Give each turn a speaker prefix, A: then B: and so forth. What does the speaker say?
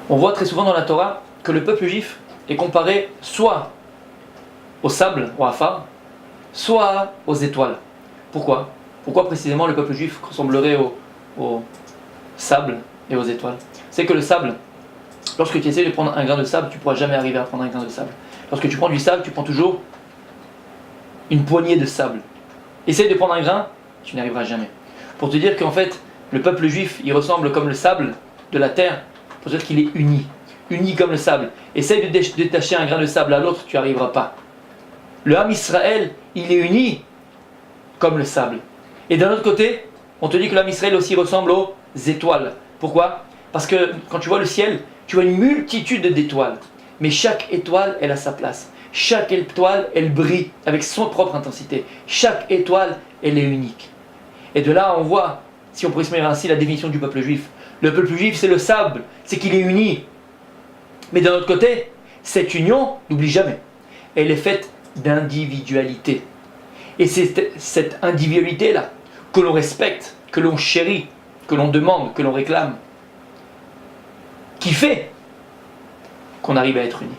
A: On voit très souvent dans la Torah que le peuple juif est comparé soit au sable, au afar, soit aux étoiles. Pourquoi? Pourquoi précisément le peuple juif ressemblerait au sable et aux étoiles? C'est que le sable, lorsque tu essaies de prendre un grain de sable, tu ne pourras jamais arriver à prendre un grain de sable. Lorsque tu prends du sable, tu prends toujours une poignée de sable. Essaye de prendre un grain, tu n'y arriveras jamais. Pour te dire qu'en fait, le peuple juif, il ressemble comme le sable de la terre, pour dire qu'il est uni. Uni comme le sable. Essaye de détacher un grain de sable à l'autre, tu n'y arriveras pas. Le Ham Israël, il est uni comme le sable. Et d'un autre côté, on te dit que l'Ham Israël aussi ressemble aux étoiles. Pourquoi? Parce que quand tu vois le ciel, tu vois une multitude d'étoiles. Mais chaque étoile, elle a sa place. Chaque étoile, elle brille avec son propre intensité. Chaque étoile, elle est unique. Et de là, on voit, si on pourrait se mettre ainsi, la définition du peuple juif. Le peuple juif, c'est le sable, c'est qu'il est uni. Mais d'un autre côté, cette union, n'oublie jamais, elle est faite d'individualité. Et c'est cette individualité-là que l'on respecte, que l'on chérit, que l'on demande, que l'on réclame, qui fait qu'on arrive à être unis.